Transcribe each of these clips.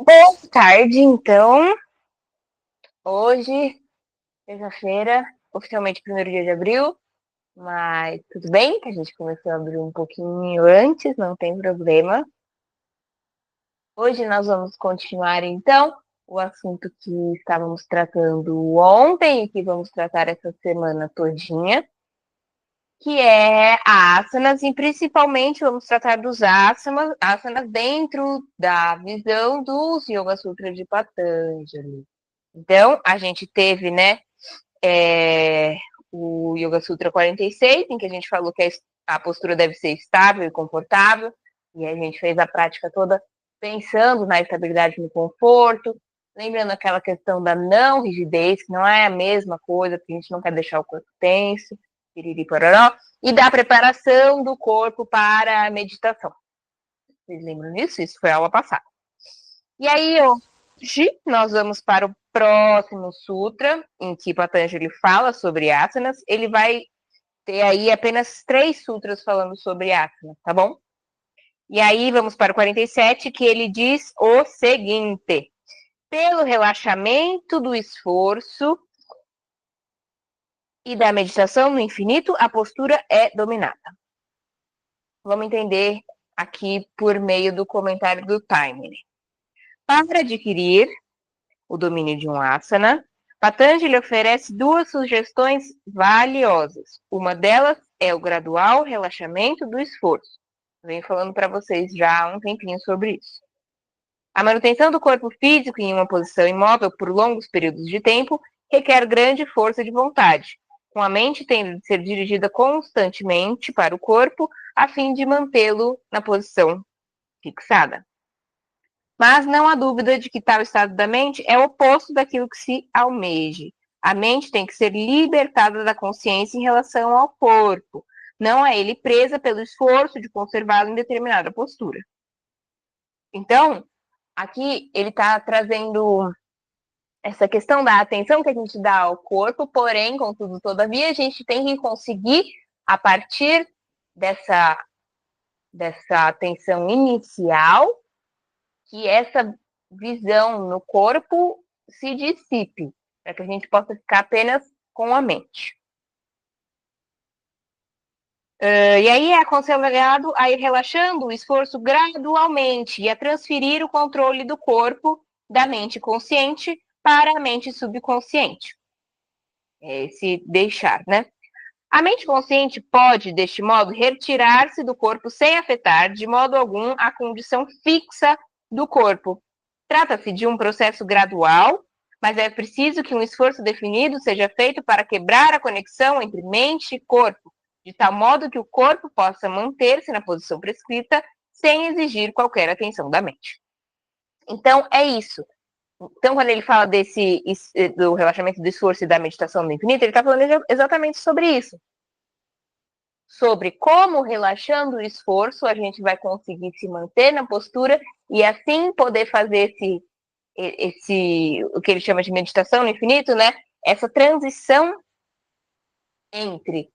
Boa tarde, então. Hoje, terça-feira, oficialmente 1º dia de abril, mas tudo bem que a gente começou a abrir um pouquinho antes, não tem problema. Hoje nós vamos continuar, então, o assunto que estávamos tratando ontem e que vamos tratar essa semana todinha, que é asanas, e principalmente vamos tratar dos asanas dentro da visão dos Yoga Sutras de Patanjali. Então, a gente teve, né, o Yoga Sutra 46, em que a gente falou que a postura deve ser estável e confortável, e a gente fez a prática toda pensando na estabilidade e no conforto, lembrando aquela questão da não rigidez, que não é a mesma coisa, porque a gente não quer deixar o corpo tenso, piriri pororó, e da preparação do corpo para a meditação. Vocês lembram disso? Isso foi a aula passada. E aí, hoje, nós vamos para o próximo sutra, em que Patanjali fala sobre asanas. Ele vai ter aí apenas 3 sutras falando sobre asanas, tá bom? E aí, vamos para o 47, que ele diz o seguinte: pelo relaxamento do esforço e da meditação no infinito, a postura é dominada. Vamos entender aqui por meio do comentário do Timer. Para adquirir o domínio de um asana, Patanjali oferece 2 sugestões valiosas. Uma delas é o gradual relaxamento do esforço. Venho falando para vocês já há um tempinho sobre isso. A manutenção do corpo físico em uma posição imóvel por longos períodos de tempo requer grande força de vontade, com a mente tendo de ser dirigida constantemente para o corpo a fim de mantê-lo na posição fixada. Mas não há dúvida de que tal estado da mente é o oposto daquilo que se almeje. A mente tem que ser libertada da consciência em relação ao corpo, não a ele presa pelo esforço de conservá-lo em determinada postura. Então, aqui ele está trazendo essa questão da atenção que a gente dá ao corpo, porém, contudo, todavia, a gente tem que conseguir, a partir dessa atenção inicial, que essa visão no corpo se dissipe, para que a gente possa ficar apenas com a mente. E aí é aconselhado a ir relaxando o esforço gradualmente e a transferir o controle do corpo da mente consciente para a mente subconsciente. Esse deixar, né? A mente consciente pode, deste modo, retirar-se do corpo sem afetar, de modo algum, a condição fixa do corpo. Trata-se de um processo gradual, mas é preciso que um esforço definido seja feito para quebrar a conexão entre mente e corpo, de tal modo que o corpo possa manter-se na posição prescrita sem exigir qualquer atenção da mente. Então, é isso. Então, quando ele fala do relaxamento do esforço e da meditação do infinito, ele está falando exatamente sobre isso. Sobre como, relaxando o esforço, a gente vai conseguir se manter na postura e assim poder fazer o que ele chama de meditação no infinito, né? Essa transição entre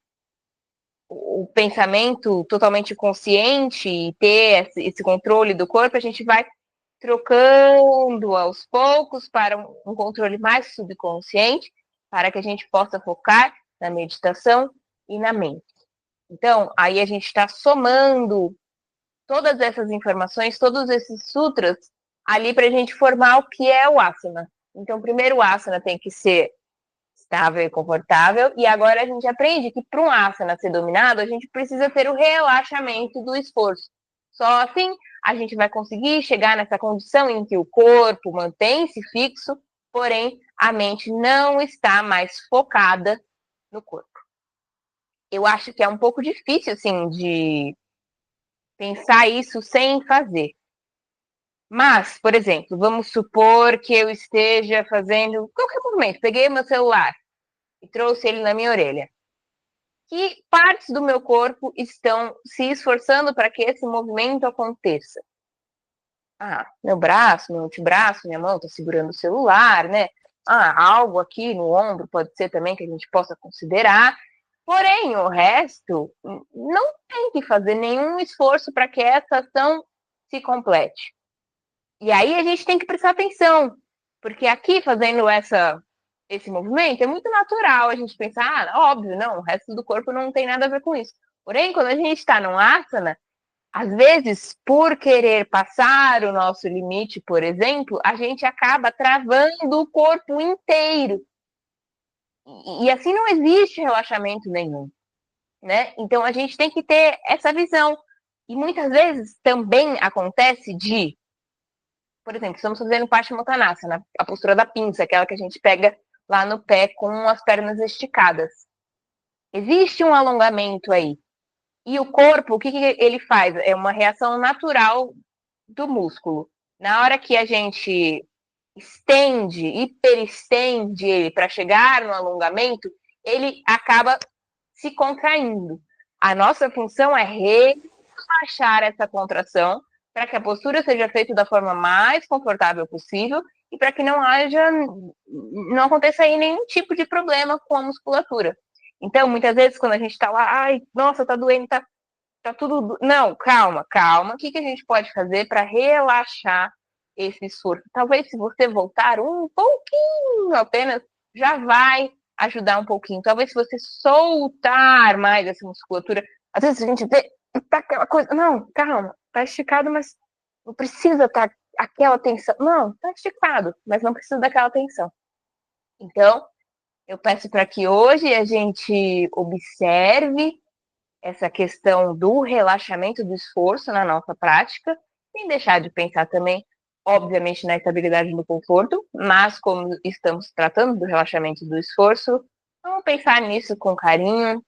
o pensamento totalmente consciente e ter esse controle do corpo, a gente vai trocando aos poucos para um controle mais subconsciente, para que a gente possa focar na meditação e na mente. Então, aí a gente está somando todas essas informações, todos esses sutras, ali para a gente formar o que é o asana. Então, primeiro o asana tem que ser estável e confortável, e agora a gente aprende que para um asana ser dominado, a gente precisa ter o relaxamento do esforço. Só assim a gente vai conseguir chegar nessa condição em que o corpo mantém-se fixo, porém a mente não está mais focada no corpo. Eu acho que é um pouco difícil, assim, de pensar isso sem fazer. Mas, por exemplo, vamos supor que eu esteja fazendo qualquer movimento. Peguei meu celular e trouxe ele na minha orelha. Que partes do meu corpo estão se esforçando para que esse movimento aconteça? Meu braço, meu antebraço, minha mão está segurando o celular, né? Algo aqui no ombro pode ser também que a gente possa considerar. Porém, o resto não tem que fazer nenhum esforço para que essa ação se complete. E aí a gente tem que prestar atenção, porque aqui fazendo esse movimento é muito natural a gente pensar, óbvio, não, o resto do corpo não tem nada a ver com isso. Porém, quando a gente está num asana, às vezes, por querer passar o nosso limite, por exemplo, a gente acaba travando o corpo inteiro. E assim não existe relaxamento nenhum, né? Então a gente tem que ter essa visão. E muitas vezes também acontece de, por exemplo, estamos fazendo Paschimottanasana, a postura da pinça, aquela que a gente pega lá no pé com as pernas esticadas. Existe um alongamento aí. E o corpo, o que ele faz? É uma reação natural do músculo. Na hora que a gente estende, hiperestende ele para chegar no alongamento, ele acaba se contraindo. A nossa função é relaxar essa contração para que a postura seja feita da forma mais confortável possível e para que não aconteça aí nenhum tipo de problema com a musculatura. Então, muitas vezes, quando a gente está lá, ai, nossa, tá doendo, tá tudo. Não, calma, calma. O que a gente pode fazer para relaxar esse esforço? Talvez se você voltar um pouquinho apenas, já vai ajudar um pouquinho. Talvez se você soltar mais essa musculatura, às vezes a gente vê, tá aquela coisa, não, calma, tá esticado, mas não precisa estar aquela tensão. Não, tá esticado, mas não precisa daquela tensão. Então, eu peço para que hoje a gente observe essa questão do relaxamento do esforço na nossa prática, sem deixar de pensar também, obviamente, na estabilidade do conforto, mas como estamos tratando do relaxamento do esforço, vamos pensar nisso com carinho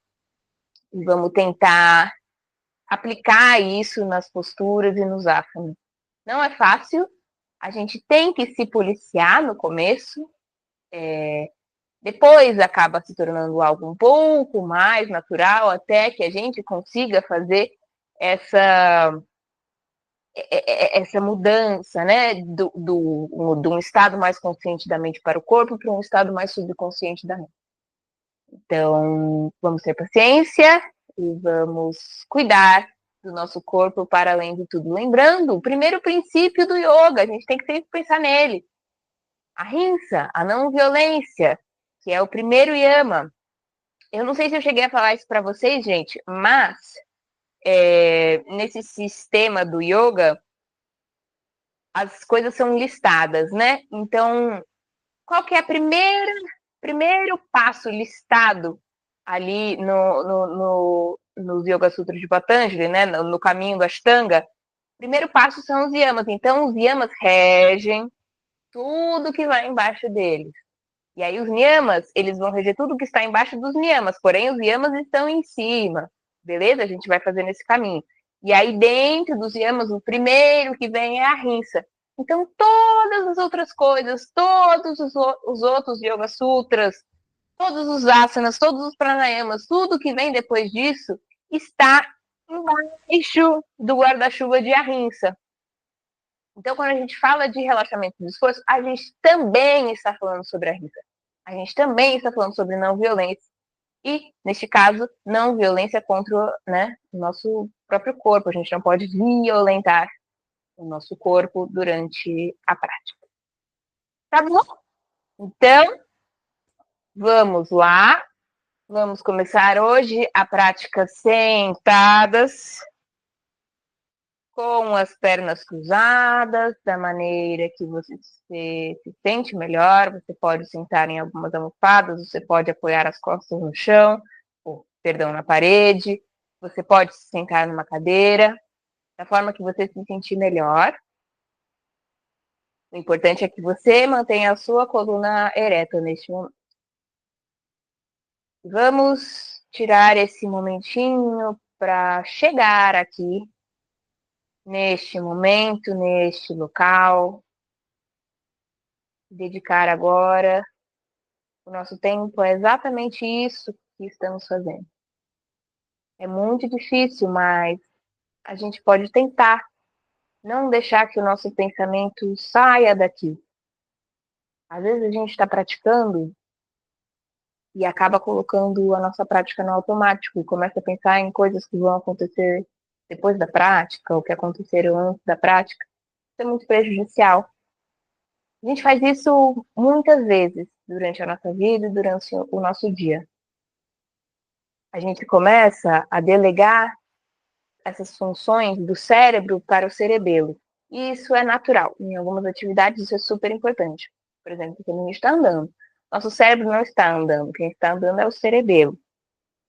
e vamos tentar aplicar isso nas posturas e nos asanas. Não é fácil, a gente tem que se policiar no começo, depois acaba se tornando algo um pouco mais natural, até que a gente consiga fazer essa, essa mudança, né, de um estado mais consciente da mente para o corpo para um estado mais subconsciente da mente. Então, vamos ter paciência e vamos cuidar do nosso corpo para além de tudo. Lembrando, o primeiro princípio do yoga, a gente tem que sempre pensar nele. Ahimsa, a não violência, que é o primeiro yama. Eu não sei se eu cheguei a falar isso para vocês, gente, mas nesse sistema do yoga, as coisas são listadas, né? Então, qual que é o primeiro passo listado ali nos Yoga Sutras de Patanjali, né? No caminho do Ashtanga? Primeiro passo são os yamas. Então, os yamas regem tudo que vai embaixo deles. E aí os niyamas, eles vão reger tudo que está embaixo dos niyamas, porém os yamas estão em cima, beleza? A gente vai fazendo esse caminho. E aí dentro dos yamas, o primeiro que vem é a rinsa. Então todas as outras coisas, todos os outros Yoga Sutras, todos os asanas, todos os pranayamas, tudo que vem depois disso está embaixo do guarda-chuva de ahimsa. Então, quando a gente fala de relaxamento do esforço, a gente também está falando sobre a risa. A gente também está falando sobre não violência. E, neste caso, não violência contra, né, o nosso próprio corpo. A gente não pode violentar o nosso corpo durante a prática. Tá bom? Então, vamos lá. Vamos começar hoje a prática sentadas, com as pernas cruzadas, da maneira que você se sente melhor. Você pode sentar em algumas almofadas, você pode apoiar as costas no chão, ou, perdão, na parede. Você pode se sentar numa cadeira, da forma que você se sentir melhor. O importante é que você mantenha a sua coluna ereta neste momento. Vamos tirar esse momentinho para chegar aqui neste momento, neste local, dedicar agora o nosso tempo é exatamente isso que estamos fazendo. É muito difícil, mas a gente pode tentar não deixar que o nosso pensamento saia daqui. Às vezes a gente está praticando e acaba colocando a nossa prática no automático e começa a pensar em coisas que vão acontecer depois da prática, ou que aconteceram antes da prática. Isso é muito prejudicial. A gente faz isso muitas vezes durante a nossa vida e durante o nosso dia. A gente começa a delegar essas funções do cérebro para o cerebelo. E isso é natural. Em algumas atividades isso é super importante. Por exemplo, quando a gente está andando. Nosso cérebro não está andando. Quem está andando é o cerebelo.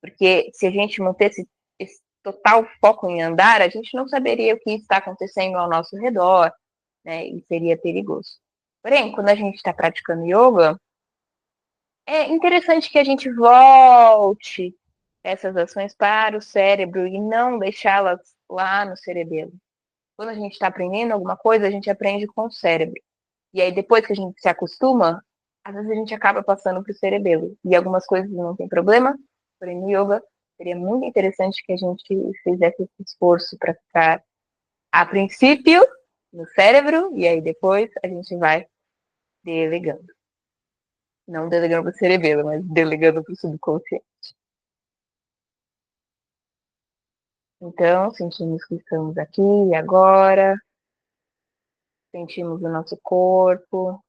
Porque se a gente manter esse total foco em andar, a gente não saberia o que está acontecendo ao nosso redor, né? E seria perigoso. Porém, quando a gente está praticando yoga, é interessante que a gente volte essas ações para o cérebro e não deixá-las lá no cerebelo. Quando a gente está aprendendo alguma coisa, a gente aprende com o cérebro. E aí, depois que a gente se acostuma, às vezes a gente acaba passando para o cerebelo. E algumas coisas não tem problema, porém no yoga seria muito interessante que a gente fizesse esse esforço para ficar, a princípio, no cérebro, e aí depois a gente vai delegando. Não delegando para o cerebelo, mas delegando para o subconsciente. Então, sentimos que estamos aqui e agora, sentimos o nosso corpo,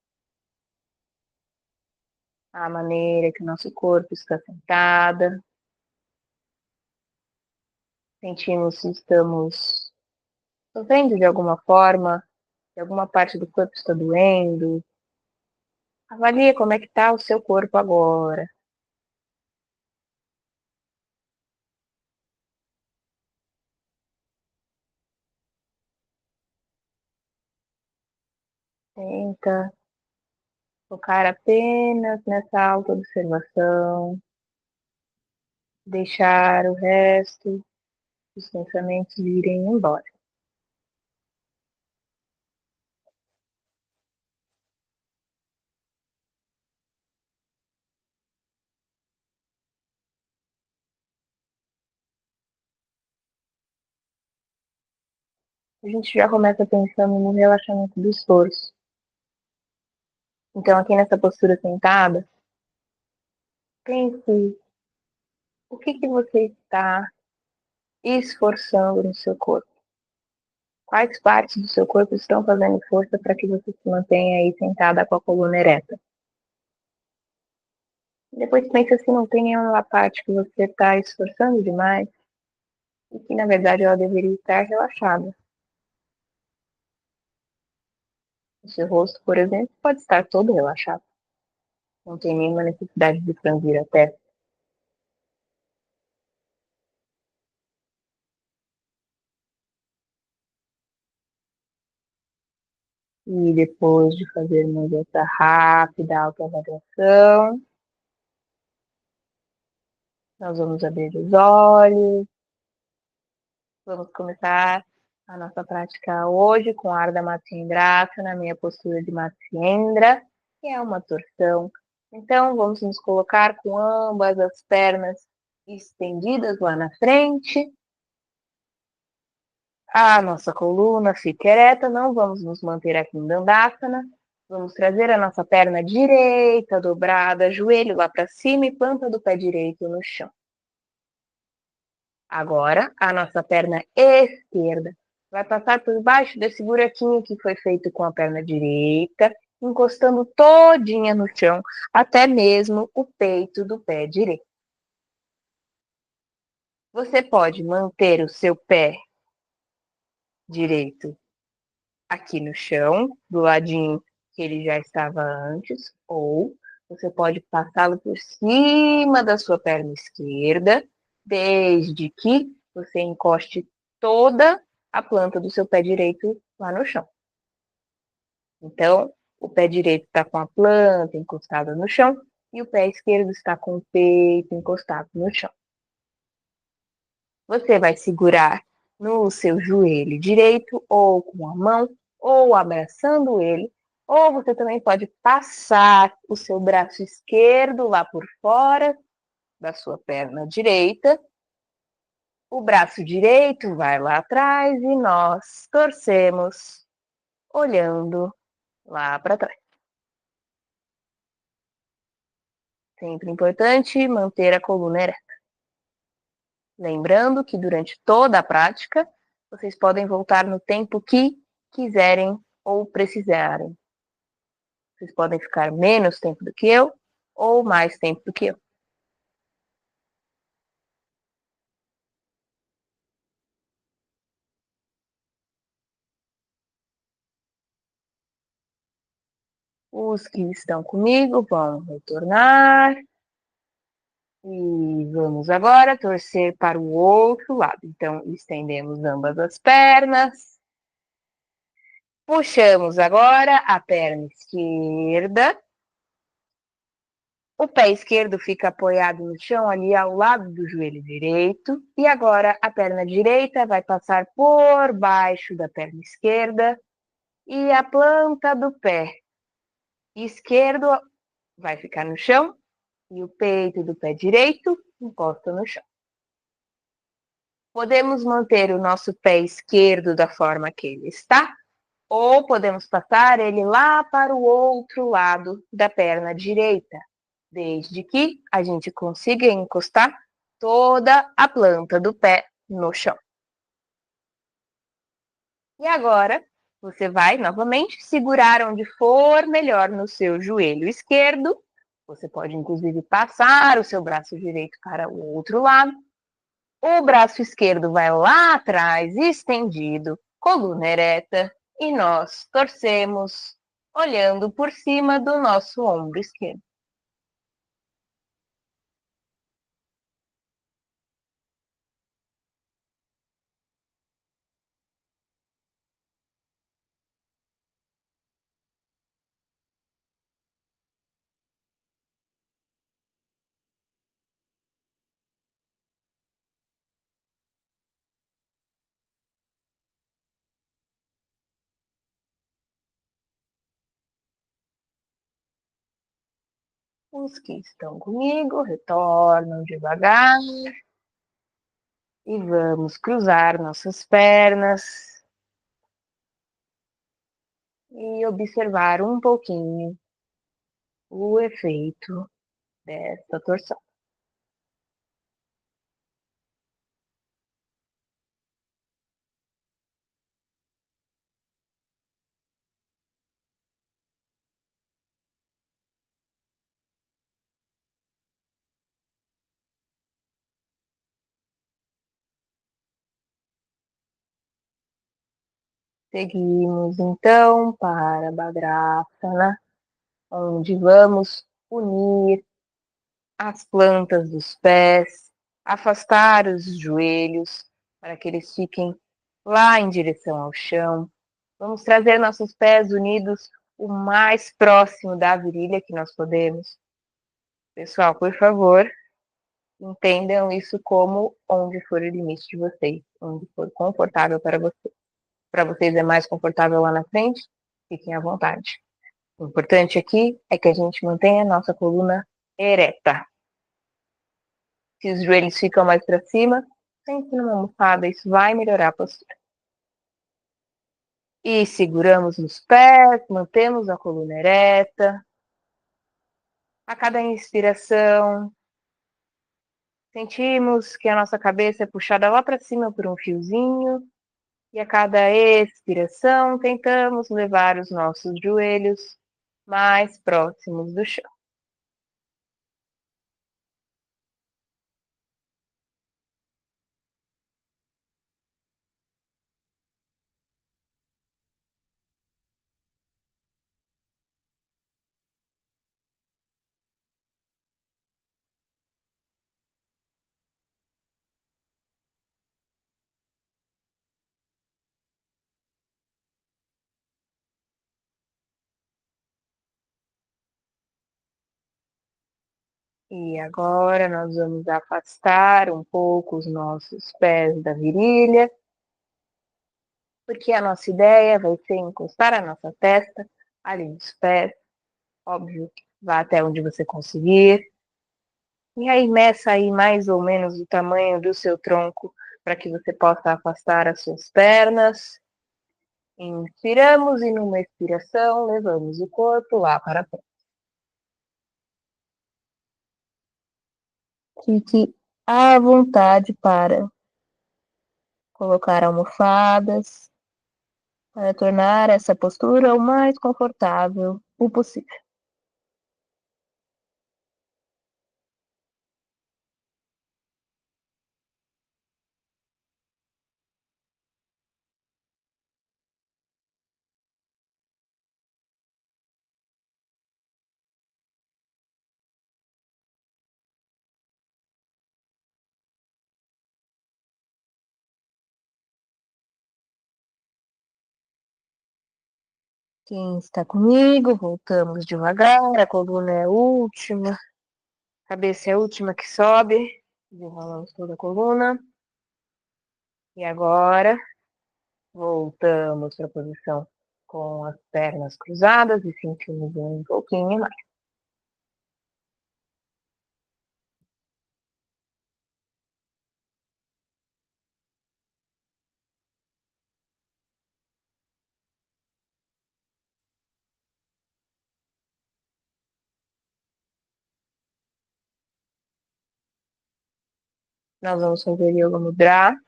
a maneira que o nosso corpo está sentada, sentimos se estamos sofrendo de alguma forma, se alguma parte do corpo está doendo. Avalie como é que está o seu corpo agora. Tenta focar apenas nessa autoobservação, deixar o resto dos pensamentos irem embora. A gente já começa pensando no relaxamento do esforço. Então, aqui nessa postura sentada, pense o que você está esforçando no seu corpo. Quais partes do seu corpo estão fazendo força para que você se mantenha aí sentada com a coluna ereta? Depois pensa se não tem nenhuma parte que você está esforçando demais e que, na verdade, ela deveria estar relaxada. O seu rosto, por exemplo, pode estar todo relaxado. Não tem nenhuma necessidade de franzir a testa. E depois de fazermos essa rápida autoavaliação, nós vamos abrir os olhos, vamos começar a nossa prática hoje com a Ardha Matsyendrasana, na minha postura de Matsyendra, que é uma torção. Então, vamos nos colocar com ambas as pernas estendidas lá na frente. A nossa coluna fica ereta, não vamos nos manter aqui em Dandasana. Vamos trazer a nossa perna direita dobrada, joelho lá para cima e planta do pé direito no chão. Agora, a nossa perna esquerda vai passar por baixo desse buraquinho que foi feito com a perna direita, encostando todinha no chão, até mesmo o peito do pé direito. Você pode manter o seu pé direito aqui no chão, do ladinho que ele já estava antes, ou você pode passá-lo por cima da sua perna esquerda, desde que você encoste toda a planta do seu pé direito lá no chão. Então, o pé direito está com a planta encostada no chão e o pé esquerdo está com o peito encostado no chão. Você vai segurar no seu joelho direito ou com a mão ou abraçando ele, ou você também pode passar o seu braço esquerdo lá por fora da sua perna direita. O braço direito vai lá atrás e nós torcemos olhando lá para trás. Sempre importante manter a coluna ereta. Lembrando que durante toda a prática, vocês podem voltar no tempo que quiserem ou precisarem. Vocês podem ficar menos tempo do que eu ou mais tempo do que eu. Os que estão comigo vão retornar. E vamos agora torcer para o outro lado. Então, estendemos ambas as pernas. Puxamos agora a perna esquerda. O pé esquerdo fica apoiado no chão, ali ao lado do joelho direito. E agora a perna direita vai passar por baixo da perna esquerda. E a planta do pé esquerdo vai ficar no chão. E o peito do pé direito encosta no chão. Podemos manter o nosso pé esquerdo da forma que ele está, ou podemos passar ele lá para o outro lado da perna direita, desde que a gente consiga encostar toda a planta do pé no chão. E agora, você vai novamente segurar onde for melhor no seu joelho esquerdo. Você pode, inclusive, passar o seu braço direito para o outro lado. O braço esquerdo vai lá atrás, estendido, coluna ereta, e nós torcemos, olhando por cima do nosso ombro esquerdo. Os que estão comigo retornam devagar e vamos cruzar nossas pernas e observar um pouquinho o efeito desta torção. Seguimos então para Badrasana, onde vamos unir as plantas dos pés, afastar os joelhos para que eles fiquem lá em direção ao chão. Vamos trazer nossos pés unidos o mais próximo da virilha que nós podemos. Pessoal, por favor, entendam isso como onde for o limite de vocês, onde for confortável para vocês. Para vocês é mais confortável lá na frente, fiquem à vontade. O importante aqui é que a gente mantenha a nossa coluna ereta. Se os joelhos ficam mais para cima, sente numa almofada, isso vai melhorar a postura. E seguramos nos pés, mantemos a coluna ereta. A cada inspiração, sentimos que a nossa cabeça é puxada lá para cima por um fiozinho. E a cada expiração, tentamos levar os nossos joelhos mais próximos do chão. E agora nós vamos afastar um pouco os nossos pés da virilha, porque a nossa ideia vai ser encostar a nossa testa ali nos pés, óbvio, vá até onde você conseguir. E aí meça aí mais ou menos o tamanho do seu tronco para que você possa afastar as suas pernas. Inspiramos e numa expiração levamos o corpo lá para frente. Fique à vontade para colocar almofadas, para tornar essa postura o mais confortável o possível. Quem está comigo, voltamos devagar, a coluna é a última, a cabeça é a última que sobe, desenrolamos toda a coluna. E agora, voltamos para a posição com as pernas cruzadas e sentimos um pouquinho mais. Nós vamos fazer yoga mudra.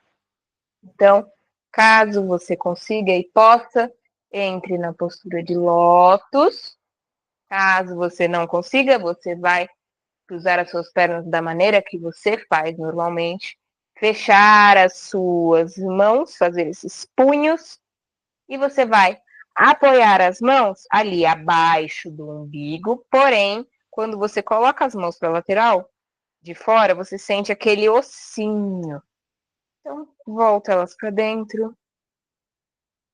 Então, caso você consiga e possa, entre na postura de lótus. Caso você não consiga, você vai cruzar as suas pernas da maneira que você faz normalmente, fechar as suas mãos, fazer esses punhos, e você vai apoiar as mãos ali abaixo do umbigo, porém, quando você coloca as mãos para a lateral, de fora, você sente aquele ossinho. Então, volta elas para dentro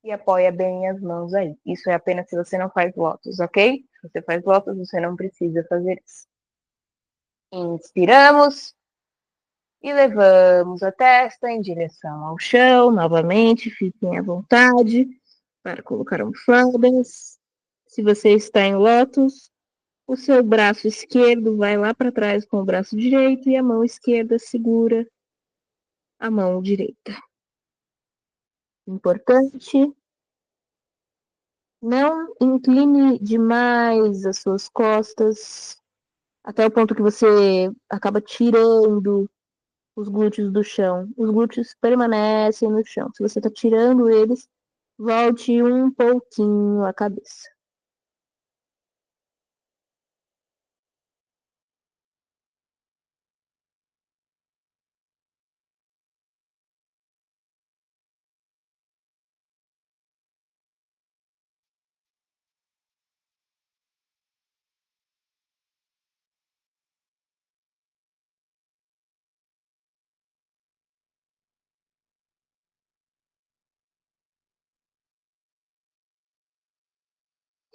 e apoia bem as mãos aí. Isso é apenas se você não faz lótus, ok? Se você faz lótus, você não precisa fazer isso. Inspiramos e levamos a testa em direção ao chão. Novamente, fiquem à vontade para colocar almofadas. Se você está em lótus, o seu braço esquerdo vai lá para trás com o braço direito e a mão esquerda segura a mão direita. Importante, não incline demais as suas costas até o ponto que você acaba tirando os glúteos do chão. Os glúteos permanecem no chão. Se você está tirando eles, volte um pouquinho a cabeça.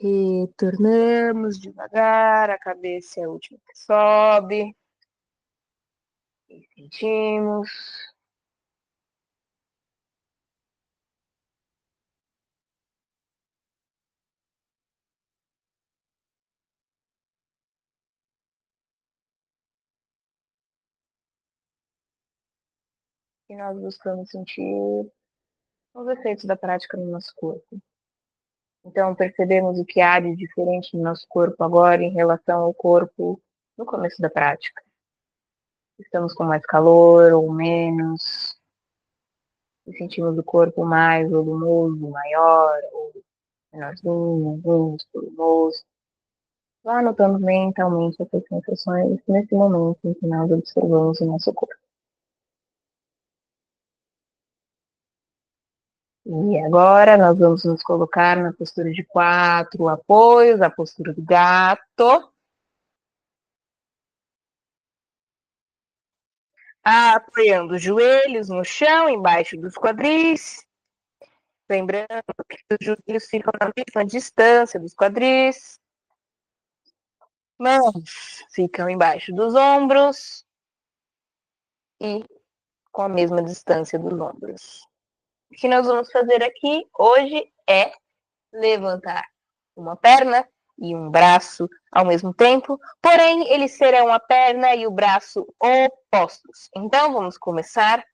Retornamos devagar, a cabeça é a última que sobe. E sentimos. E nós buscamos sentir os efeitos da prática no nosso corpo. Então, percebemos o que há de diferente no nosso corpo agora em relação ao corpo no começo da prática. Estamos com mais calor ou menos, e sentimos o corpo mais volumoso, maior, ou menorzinho, menos volumoso. Vá anotando mentalmente essas sensações nesse momento em que nós observamos o nosso corpo. E agora nós vamos nos colocar na postura de 4 apoios, a postura do gato. Apoiando os joelhos no chão, embaixo dos quadris. Lembrando que os joelhos ficam na mesma distância dos quadris. Mãos ficam embaixo dos ombros e com a mesma distância dos ombros. O que nós vamos fazer aqui hoje é levantar uma perna e um braço ao mesmo tempo, porém eles serão a perna e o braço opostos. Então vamos começar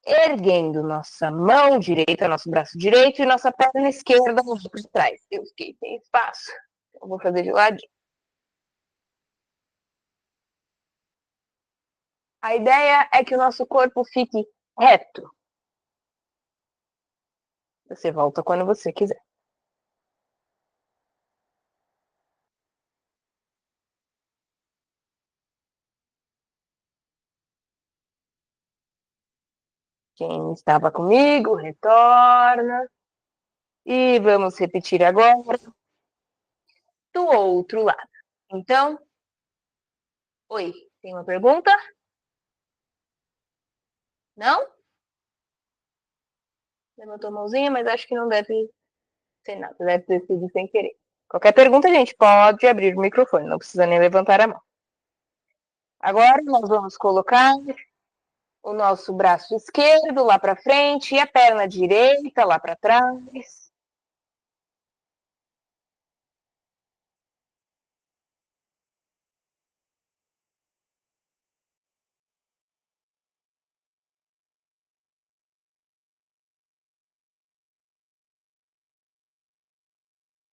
erguendo nossa mão direita, nosso braço direito e nossa perna esquerda para trás. Eu fiquei sem espaço. Eu vou fazer de lado. A ideia é que o nosso corpo fique reto. Você volta quando você quiser. Quem estava comigo, retorna. E vamos repetir agora do outro lado. Então, oi, tem uma pergunta? Não? Levantou a mãozinha, mas acho que não deve ser nada, deve ter sido sem querer. Qualquer pergunta, gente, pode abrir o microfone, não precisa nem levantar a mão. Agora nós vamos colocar o nosso braço esquerdo lá para frente e a perna direita lá para trás.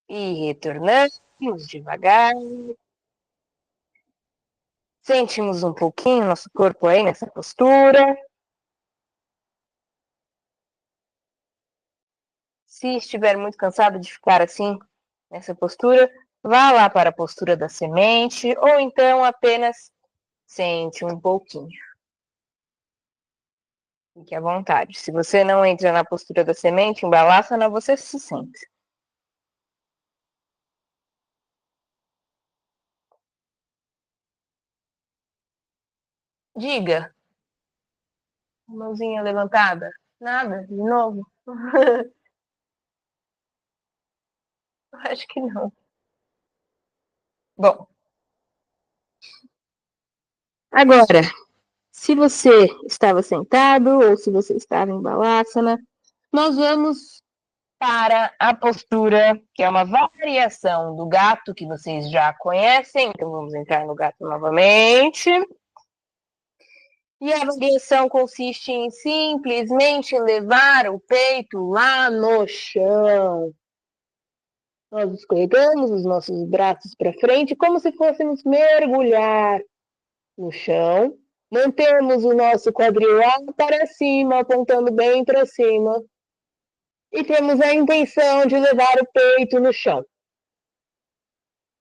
E retornamos devagar. Sentimos um pouquinho nosso corpo aí nessa postura. Se estiver muito cansado de ficar assim, nessa postura, vá lá para a postura da semente, ou então apenas sente um pouquinho. Fique à vontade. Se você não entra na postura da semente, em Balasana, você se sente. Diga, mãozinha levantada. Nada, de novo? Acho que não. Bom, agora, se você estava sentado ou se você estava em Balasana, nós vamos para a postura, que é uma variação do gato que vocês já conhecem. Então, vamos entrar no gato novamente. E a variação consiste em simplesmente levar o peito lá no chão. Nós escorregamos os nossos braços para frente, como se fôssemos mergulhar no chão. Mantemos o nosso quadril lá para cima, apontando bem para cima. E temos a intenção de levar o peito no chão.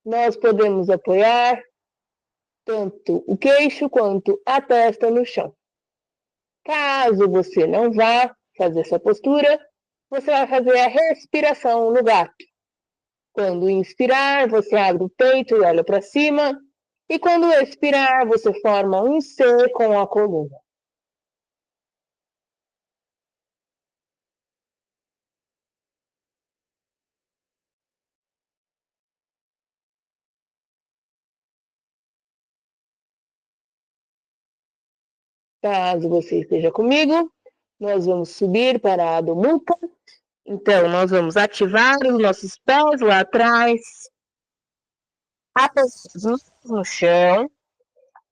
Nós podemos apoiar tanto o queixo quanto a testa no chão. Caso você não vá fazer essa postura, você vai fazer a respiração no gato. Quando inspirar, você abre o peito e olha para cima. E quando expirar, você forma um C com a coluna. Caso você esteja comigo, nós vamos subir para a Adho Mukha. Então, nós vamos ativar os nossos pés lá atrás, apoiados no chão,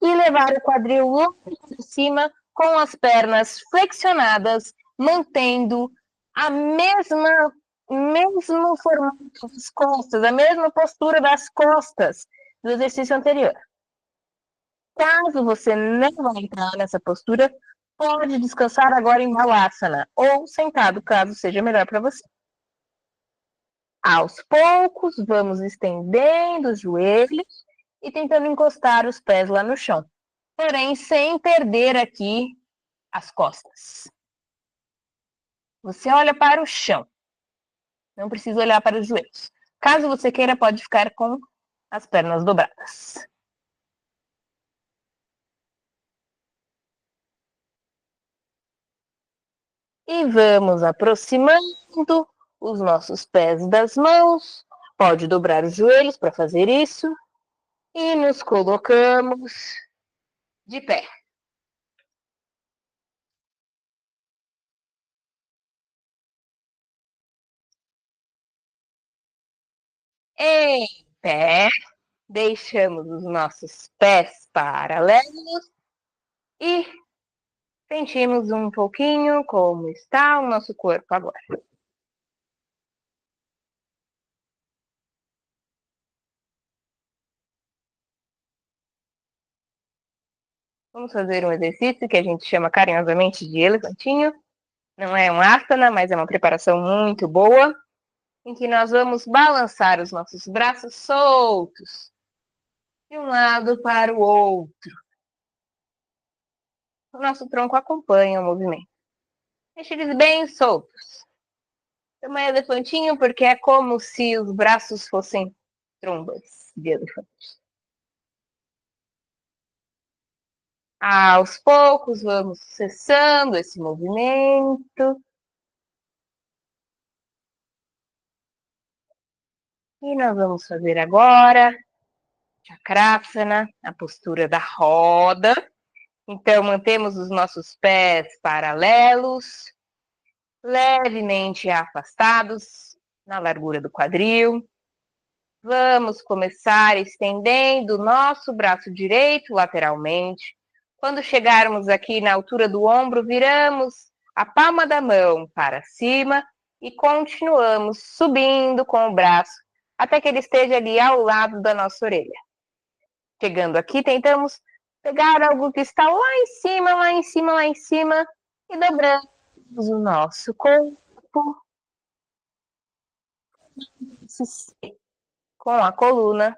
e levar o quadril lá para cima com as pernas flexionadas, mantendo a mesmo formato das costas, a mesma postura das costas do exercício anterior. Caso você não vai entrar nessa postura, pode descansar agora em Balasana ou sentado, caso seja melhor para você. Aos poucos, vamos estendendo os joelhos e tentando encostar os pés lá no chão, porém sem perder aqui as costas. Você olha para o chão, não precisa olhar para os joelhos. Caso você queira, pode ficar com as pernas dobradas. E vamos aproximando os nossos pés das mãos. Pode dobrar os joelhos para fazer isso. E nos colocamos de pé. Em pé, deixamos os nossos pés paralelos e sentimos um pouquinho como está o nosso corpo agora. Vamos fazer um exercício que a gente chama carinhosamente de elefantinho. Não é um asana, mas é uma preparação muito boa, em que nós vamos balançar os nossos braços soltos de um lado para o outro. O nosso tronco acompanha o movimento. Deixe eles bem soltos. Também elefantinho, porque é como se os braços fossem trombas de elefante. Aos poucos, vamos cessando esse movimento. E nós vamos fazer agora Chakrasana, a postura da roda. Então, mantemos os nossos pés paralelos, levemente afastados na largura do quadril. Vamos começar estendendo o nosso braço direito lateralmente. Quando chegarmos aqui na altura do ombro, viramos a palma da mão para cima e continuamos subindo com o braço até que ele esteja ali ao lado da nossa orelha. Chegando aqui, tentamos pegar algo que está lá em cima, lá em cima, lá em cima e dobramos o nosso corpo com a coluna.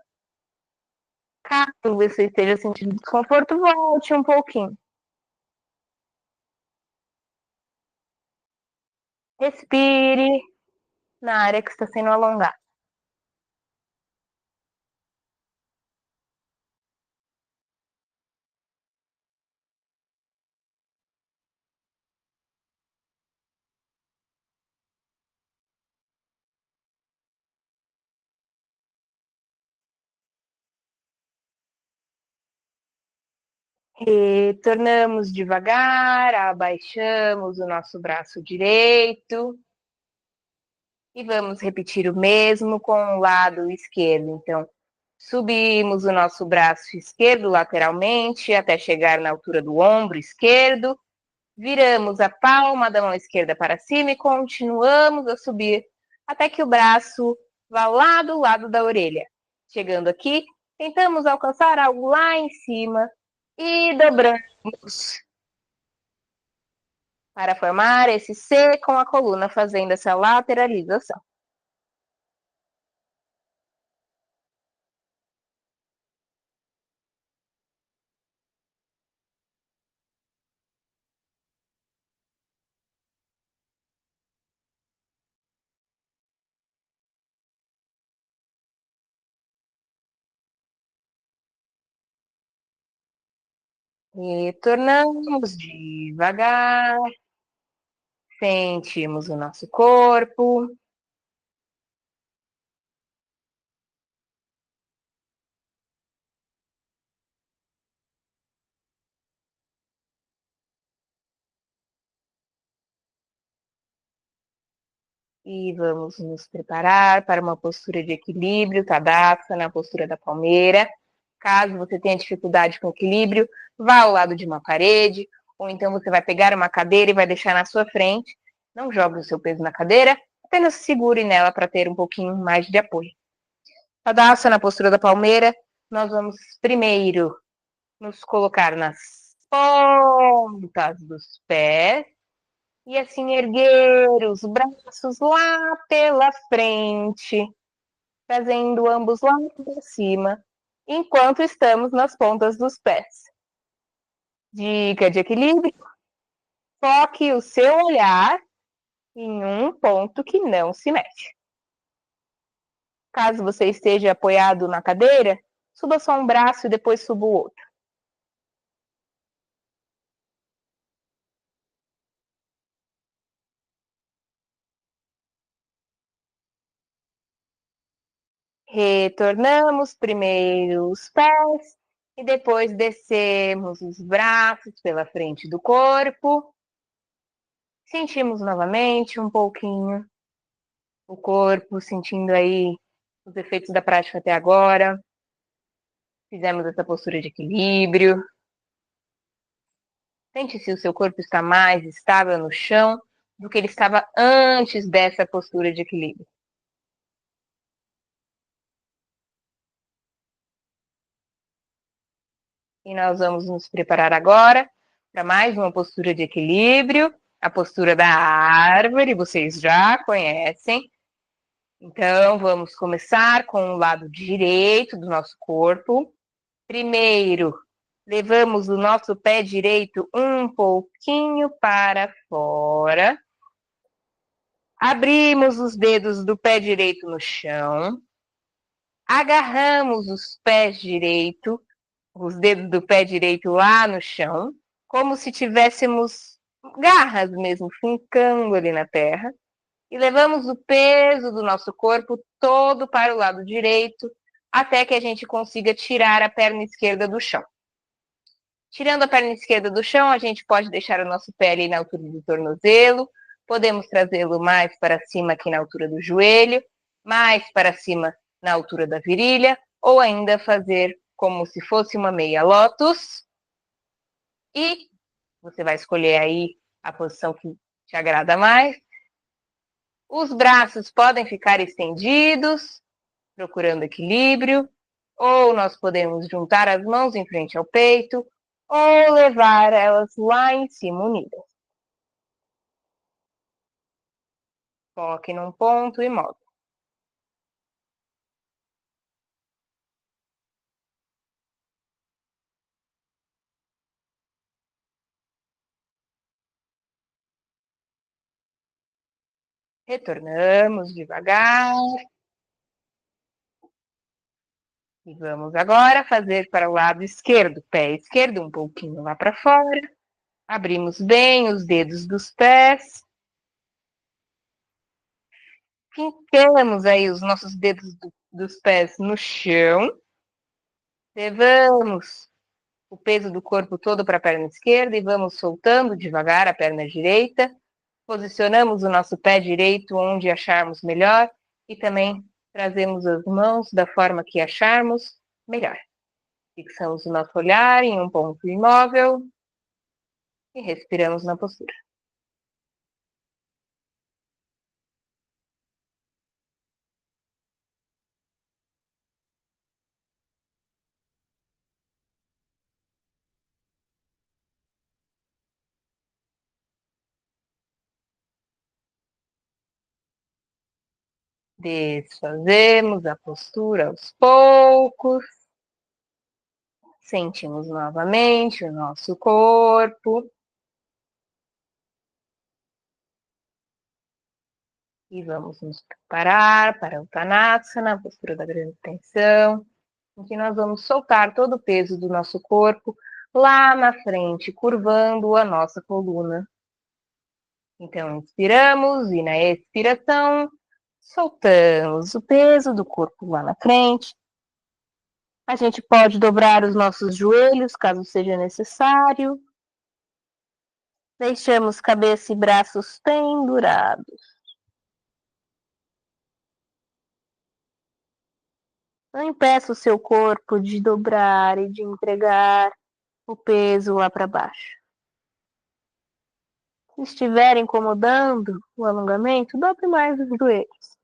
Caso você esteja sentindo desconforto, volte um pouquinho. Respire na área que está sendo alongada. Retornamos devagar, abaixamos o nosso braço direito e vamos repetir o mesmo com o lado esquerdo. Então, subimos o nosso braço esquerdo lateralmente até chegar na altura do ombro esquerdo, viramos a palma da mão esquerda para cima e continuamos a subir até que o braço vá lá do lado da orelha. Chegando aqui, tentamos alcançar algo lá em cima e dobramos para formar esse C com a coluna, fazendo essa lateralização. Retornamos devagar, sentimos o nosso corpo. E vamos nos preparar para uma postura de equilíbrio, Tadasana, a postura da palmeira. Caso você tenha dificuldade com equilíbrio, vá ao lado de uma parede, ou então você vai pegar uma cadeira e vai deixar na sua frente. Não jogue o seu peso na cadeira, apenas segure nela para ter um pouquinho mais de apoio. Tadasana, na postura da palmeira, nós vamos primeiro nos colocar nas pontas dos pés e assim erguer os braços lá pela frente, trazendo ambos lá para cima, enquanto estamos nas pontas dos pés. Dica de equilíbrio: foque o seu olhar em um ponto que não se mexe. Caso você esteja apoiado na cadeira, suba só um braço e depois suba o outro. Retornamos primeiro os pés e depois descemos os braços pela frente do corpo. Sentimos novamente um pouquinho o corpo, sentindo aí os efeitos da prática até agora. Fizemos essa postura de equilíbrio. Sente se o seu corpo está mais estável no chão do que ele estava antes dessa postura de equilíbrio. E nós vamos nos preparar agora para mais uma postura de equilíbrio. a postura da árvore, vocês já conhecem. Então, vamos começar com o lado direito do nosso corpo. Primeiro, levamos o nosso pé direito um pouquinho para fora. Abrimos os dedos do pé direito no chão. Agarramos os dedos do pé direito lá no chão, como se tivéssemos garras mesmo, fincando ali na terra. E levamos o peso do nosso corpo todo para o lado direito, até que a gente consiga tirar a perna esquerda do chão. Tirando a perna esquerda do chão, a gente pode deixar o nosso pé ali na altura do tornozelo, podemos trazê-lo mais para cima aqui na altura do joelho, mais para cima na altura da virilha, ou ainda fazer como se fosse uma meia lótus. E você vai escolher aí a posição que te agrada mais. Os braços podem ficar estendidos, procurando equilíbrio, ou nós podemos juntar as mãos em frente ao peito, ou levar elas lá em cima unidas. Coloque num ponto e move. Retornamos devagar. E vamos agora fazer para o lado esquerdo. Pé esquerdo um pouquinho lá para fora. Abrimos bem os dedos dos pés. Fincamos aí os nossos dedos dos pés no chão. Levamos o peso do corpo todo para a perna esquerda e vamos soltando devagar a perna direita. Posicionamos o nosso pé direito onde acharmos melhor e também trazemos as mãos da forma que acharmos melhor. Fixamos o nosso olhar em um ponto imóvel e respiramos na postura. Desfazemos a postura aos poucos. Sentimos novamente o nosso corpo. E vamos nos preparar para o Uttanasana, a postura da grande tensão, em que nós vamos soltar todo o peso do nosso corpo lá na frente, curvando a nossa coluna. Então, inspiramos e na expiração, soltamos o peso do corpo lá na frente. A gente pode dobrar os nossos joelhos, caso seja necessário. Deixamos cabeça e braços pendurados. Não impeça o seu corpo de dobrar e de entregar o peso lá para baixo. Se estiver incomodando o alongamento, dobre mais os joelhos.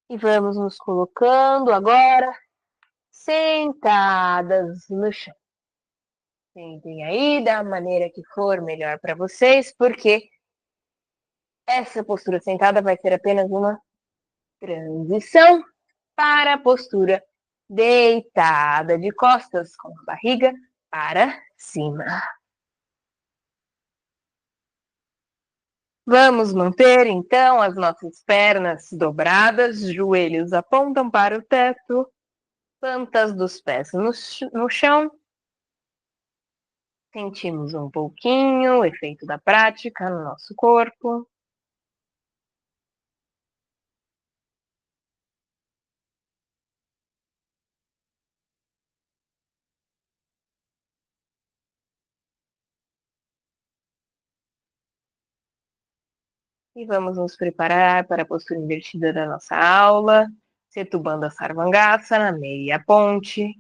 E vamos nos colocando agora sentadas no chão. Sentem aí da maneira que for melhor para vocês, porque essa postura sentada vai ser apenas uma transição para a postura deitada, de costas com a barriga para cima. Vamos manter, então, as nossas pernas dobradas, joelhos apontam para o teto, plantas dos pés no chão. Sentimos um pouquinho o efeito da prática no nosso corpo. E vamos nos preparar para a postura invertida da nossa aula, Setubandha Sarvangasana, meia ponte.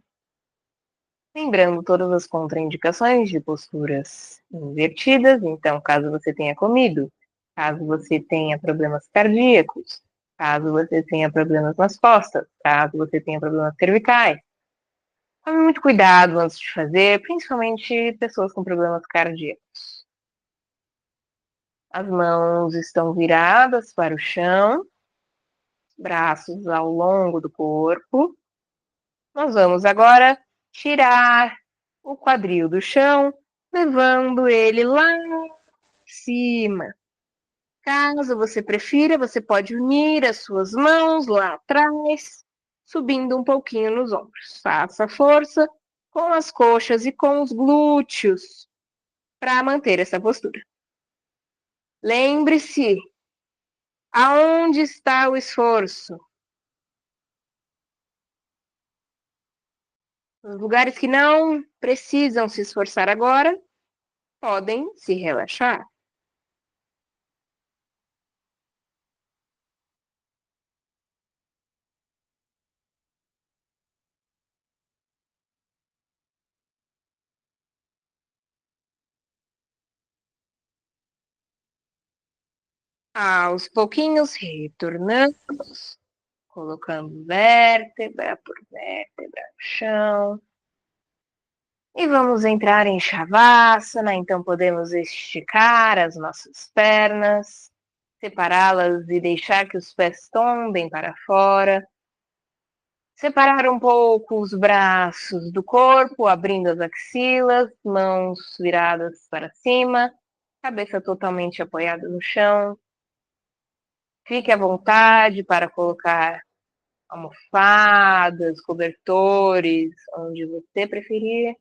Lembrando todas as contraindicações de posturas invertidas, então, caso você tenha comido caso você tenha problemas cardíacos, caso você tenha problemas nas costas, caso você tenha problemas cervicais. Tome muito cuidado antes de fazer, principalmente pessoas com problemas cardíacos. As mãos estão viradas para o chão, braços ao longo do corpo. Nós vamos agora tirar o quadril do chão, levando ele lá em cima. Caso você prefira, você pode unir as suas mãos lá atrás, subindo um pouquinho nos ombros. Faça força com as coxas e com os glúteos para manter essa postura. Lembre-se, aonde está o esforço? Os lugares que não precisam se esforçar agora podem se relaxar. Aos pouquinhos, retornamos, colocando vértebra por vértebra no chão. E vamos entrar em Shavasana, então podemos esticar as nossas pernas, separá-las e deixar que os pés tombem para fora. Separar um pouco os braços do corpo, abrindo as axilas, mãos viradas para cima, cabeça totalmente apoiada no chão. Fique à vontade para colocar almofadas, cobertores, onde você preferir.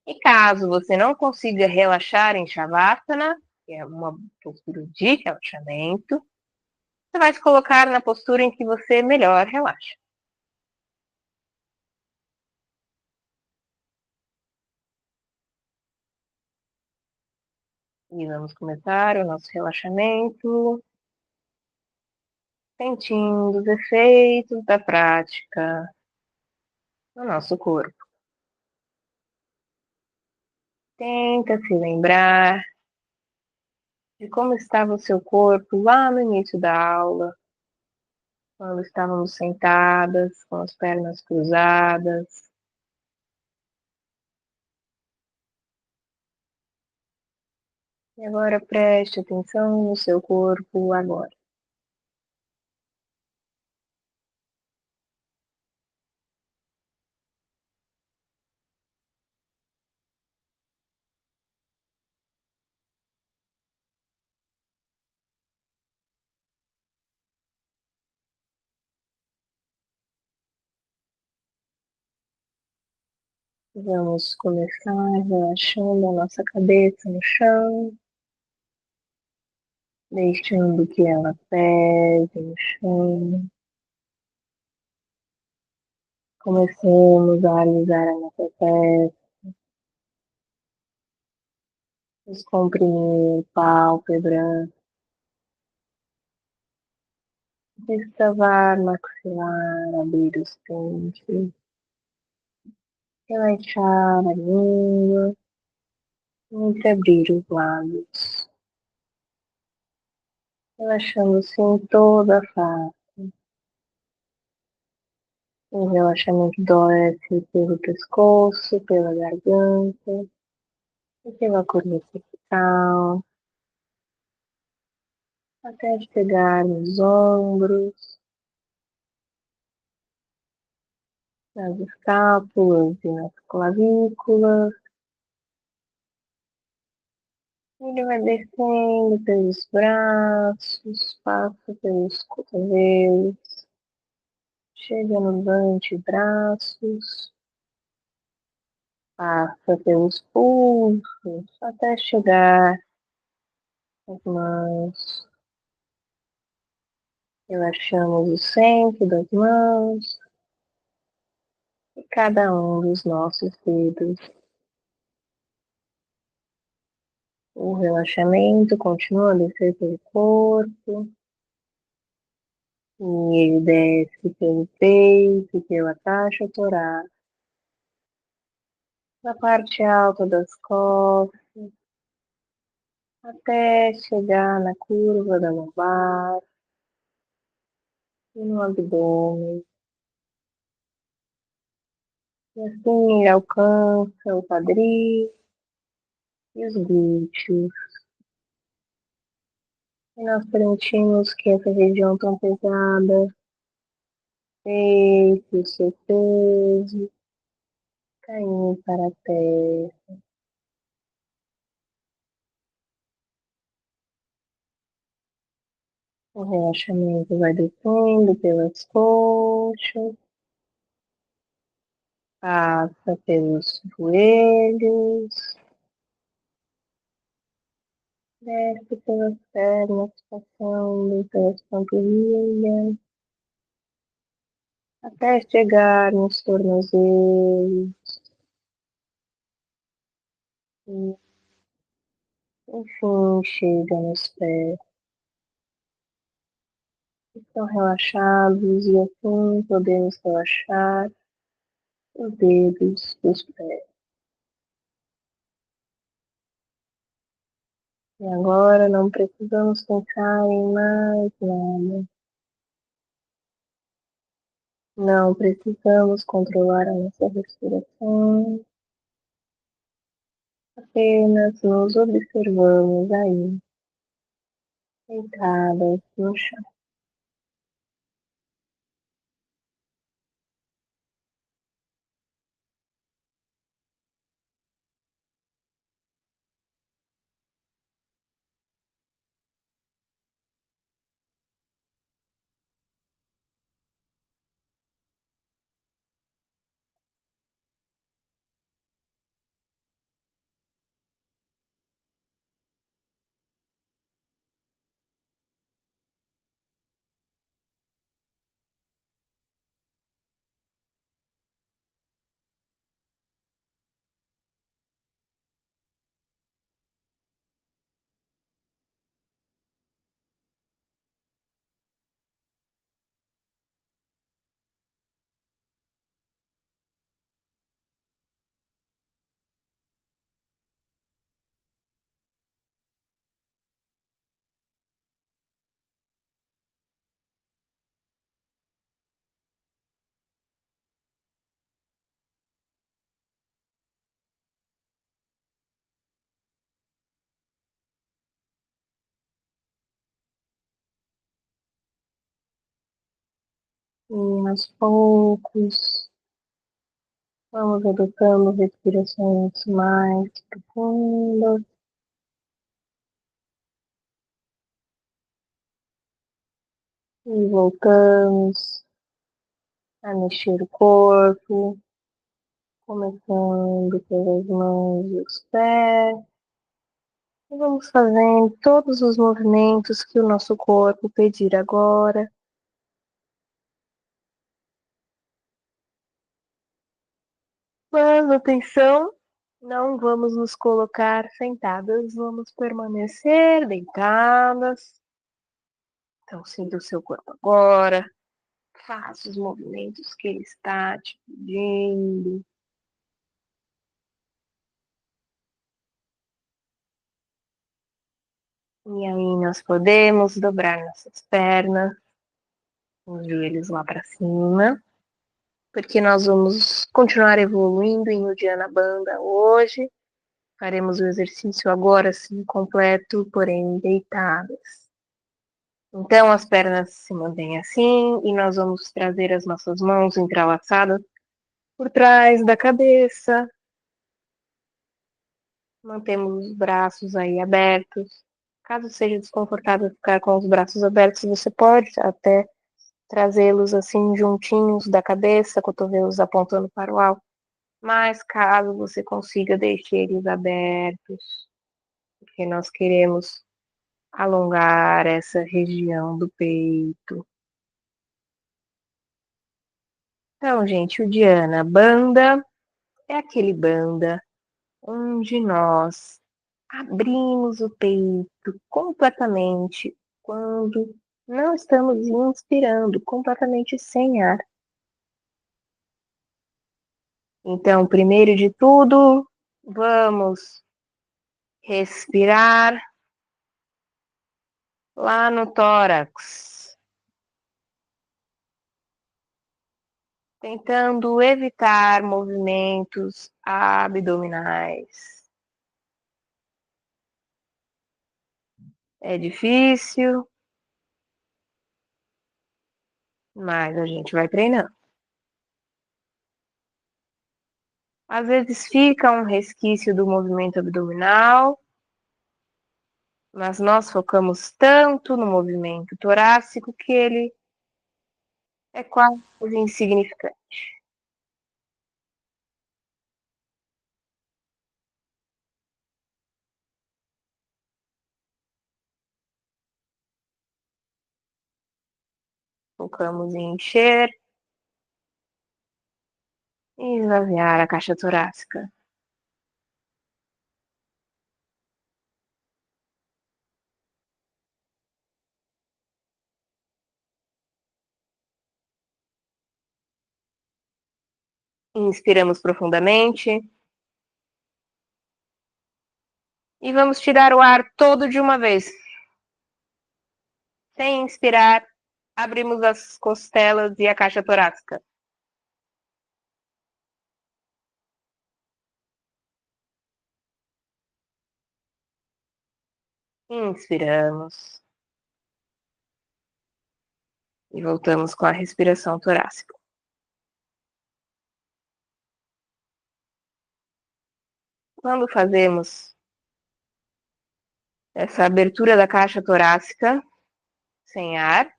E caso você não consiga relaxar em Shavasana, que é uma postura de relaxamento, você vai se colocar na postura em que você melhor relaxa. E vamos começar o nosso relaxamento, sentindo os efeitos da prática no nosso corpo. Tenta se lembrar de como estava o seu corpo lá no início da aula, quando estávamos sentadas, com as pernas cruzadas. E agora preste atenção no seu corpo agora. Vamos começar relaxando a nossa cabeça no chão, deixando que ela pese no chão. Comecemos a alisar a nossa testa, descomprimir pálpebra, destravar maxilar, abrir os dentes, relaxar a língua, entreabrir os lábios, relaxando-se em toda a face. O relaxamento desce pelo pescoço, pela garganta e pela coluna cervical, até chegar nos ombros, nas escápulas e nas clavículas. Ele vai descendo pelos braços, passa pelos cotovelos, chega nos antebraços, passa pelos pulsos, até chegar às mãos. Relaxamos o centro das mãos e cada um dos nossos dedos. O relaxamento continua a descer pelo corpo. E ele desce pelo peito, pela caixa torácica, na parte alta das costas, até chegar na curva da lombar e no abdômen. E assim ele alcança o quadril e os glúteos. E nós permitimos que essa região tão pesada deixe o seu peso cair para a terra. O relaxamento vai descendo pelas coxas, passa pelos joelhos, desce pelas pernas, passando pelas panturrilhas, até chegar nos tornozelos. E, enfim, chega nos pés. Estão relaxados e assim podemos relaxar os dedos dos pés. E agora não precisamos pensar em mais nada. Não precisamos controlar a nossa respiração. Apenas nos observamos aí, deitadas no chão. E aos poucos, vamos adotando respirações mais profundas. E voltamos a mexer o corpo, começando pelas mãos e os pés. E vamos fazendo todos os movimentos que o nosso corpo pedir agora. Mas atenção, não vamos nos colocar sentadas, vamos permanecer deitadas. Então, sinta o seu corpo agora, faça os movimentos que ele está te pedindo. E aí nós podemos dobrar nossas pernas, os joelhos lá para cima, porque nós vamos continuar evoluindo em Uddiyana Bandha hoje. Faremos o exercício agora sim completo, porém deitadas. Então as pernas se mantêm assim e nós vamos trazer as nossas mãos entrelaçadas por trás da cabeça. Mantemos os braços aí abertos. Caso seja desconfortável ficar com os braços abertos, você pode até trazê-los assim juntinhos da cabeça, cotovelos apontando para o alto. Mas caso você consiga, deixe eles abertos, porque nós queremos alongar essa região do peito. Então, gente, o Dhyana Bandha é aquele Bandha onde nós abrimos o peito completamente quando não estamos inspirando, completamente sem ar. Então, primeiro de tudo, vamos respirar lá no tórax, tentando evitar movimentos abdominais. É difícil, mas a gente vai treinando. Às vezes fica um resquício do movimento abdominal, mas nós focamos tanto no movimento torácico que ele é quase insignificante. Focamos em encher e esvaziar a caixa torácica. Inspiramos profundamente e vamos tirar o ar todo de uma vez. Sem inspirar, abrimos as costelas e a caixa torácica. Inspiramos e voltamos com a respiração torácica. Quando fazemos essa abertura da caixa torácica sem ar,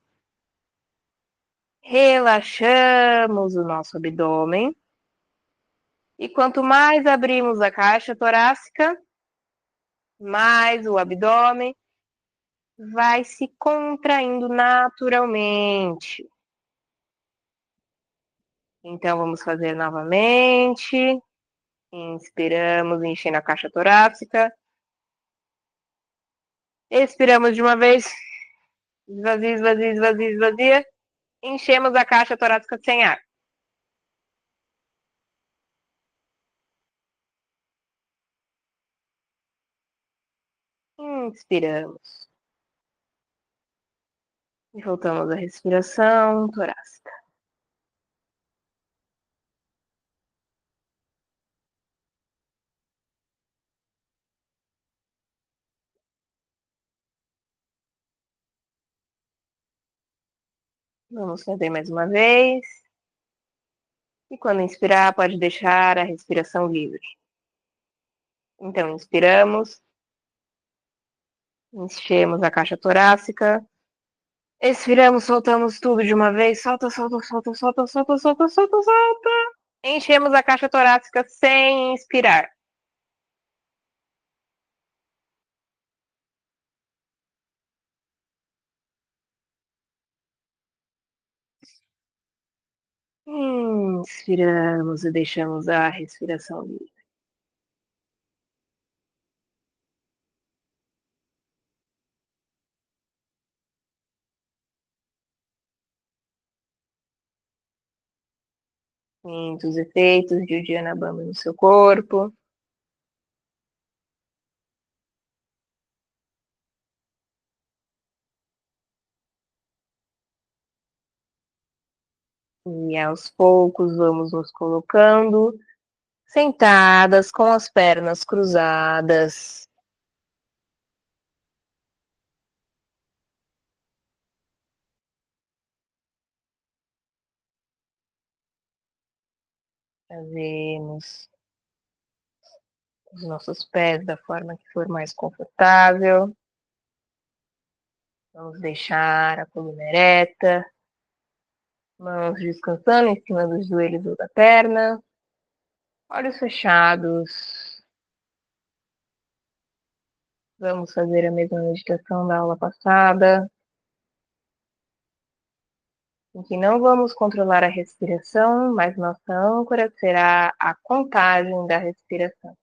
relaxamos o nosso abdômen. E quanto mais abrimos a caixa torácica, mais o abdômen vai se contraindo naturalmente. Então, vamos fazer novamente. Inspiramos, enchendo a caixa torácica. Expiramos de uma vez. Esvazia, esvazia, esvazia, esvazia. Enchemos a caixa torácica sem ar. Inspiramos. E voltamos à respiração torácica. Vamos fazer mais uma vez. E quando inspirar, pode deixar a respiração livre. Então, inspiramos. Enchemos a caixa torácica. Expiramos, soltamos tudo de uma vez. Solta, solta, solta, solta, solta, solta, solta, solta. Enchemos a caixa torácica sem inspirar. Inspiramos e deixamos a respiração livre. Sinta os efeitos de Uddiyana Bandha no seu corpo. E aos poucos vamos nos colocando sentadas com as pernas cruzadas. Trazemos os nossos pés da forma que for mais confortável. Vamos deixar a coluna ereta, mãos descansando em cima dos joelhos ou da perna, olhos fechados. Vamos fazer a mesma meditação da aula passada, em que não vamos controlar a respiração, mas nossa âncora será a contagem da respiração.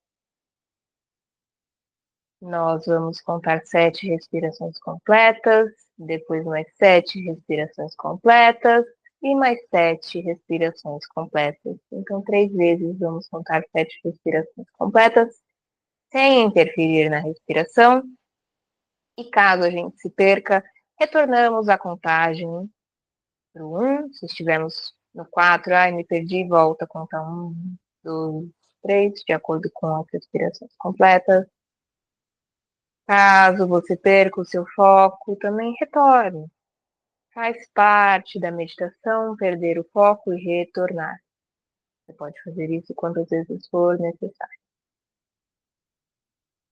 Nós vamos contar 7 respirações completas, depois mais 7 respirações completas e mais 7 respirações completas. Então, 3 vezes vamos contar 7 respirações completas, sem interferir na respiração E caso a gente se perca, retornamos à contagem para o 1. Se estivermos no 4, ai, me perdi, volta a contar 1, 2, 3, de acordo com as respirações completas. Caso você perca o seu foco, também retorne. Faz parte da meditação perder o foco e retornar. Você pode fazer isso quantas vezes for necessário.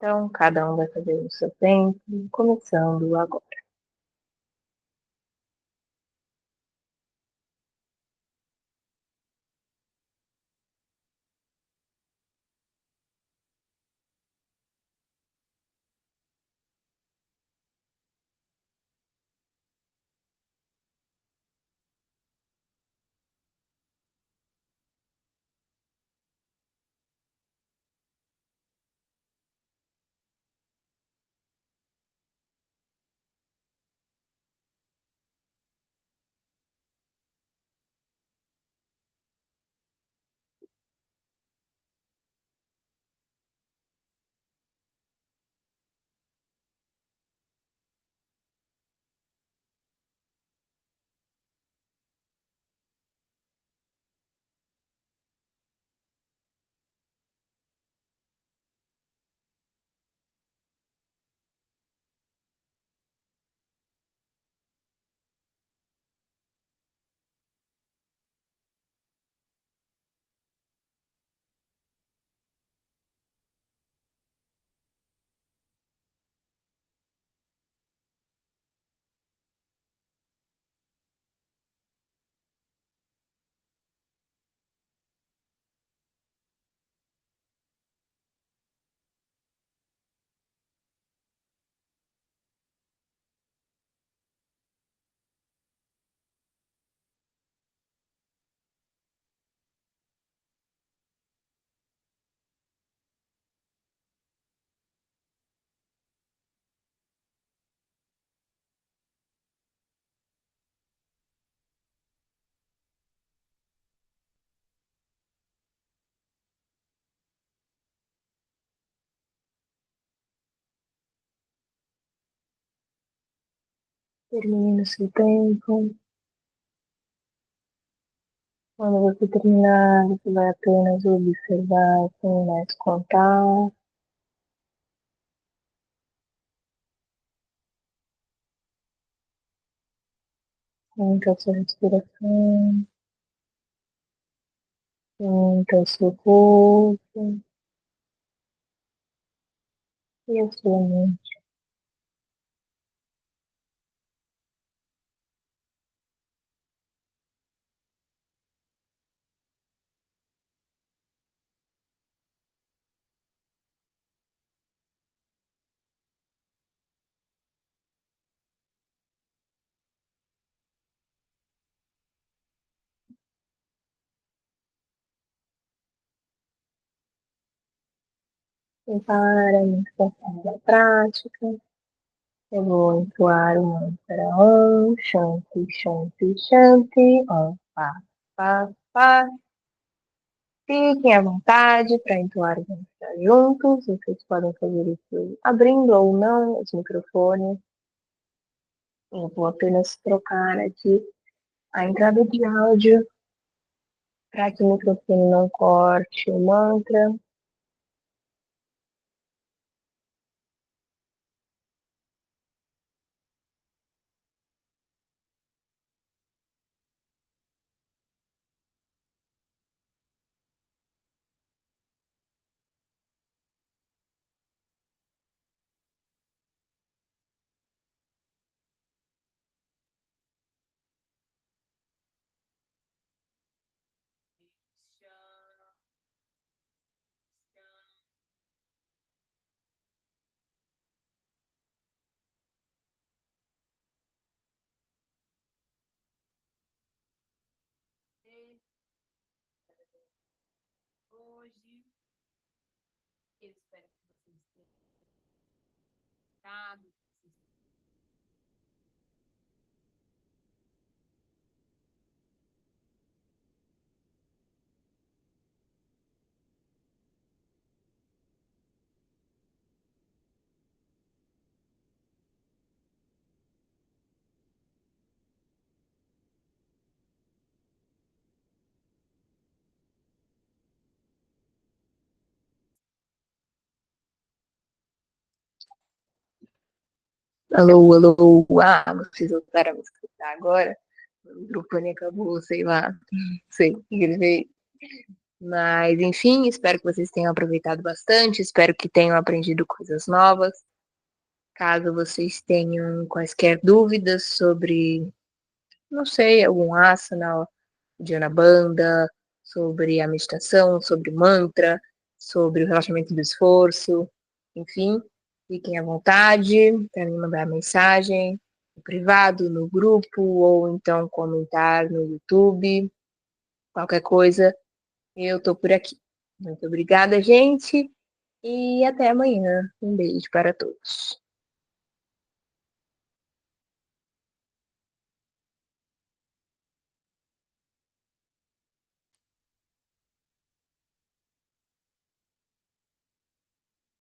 Então, cada um vai fazer o seu tempo, começando agora. Termine o seu tempo. Quando você terminar, você vai apenas observar sem mais contar. Sinta a sua respiração, sinta o seu corpo e a sua mente. E para a meditação da prática, eu vou entoar o mantra Om Shanti Shanti Shanti Om Paz Paz Paz. Fiquem à vontade para entoar o mantra juntos. Vocês podem fazer isso abrindo ou não os microfones. Eu vou apenas trocar aqui a entrada de áudio para que o microfone não corte o mantra. Hoje, eu espero que vocês tenham gostado. Alô, alô, vocês voltaram a me escutar agora? O microfone acabou, sei lá, não sei o que ele fez. Mas, enfim, espero que vocês tenham aproveitado bastante, espero que tenham aprendido coisas novas. Caso vocês tenham quaisquer dúvidas sobre, não sei, algum asana, Dhyana Bandha, sobre a meditação, sobre mantra, sobre o relaxamento do esforço, enfim, fiquem à vontade para me mandar mensagem no privado, no grupo, ou então comentar no YouTube, qualquer coisa, eu estou por aqui. Muito obrigada, gente, e até amanhã. Um beijo para todos.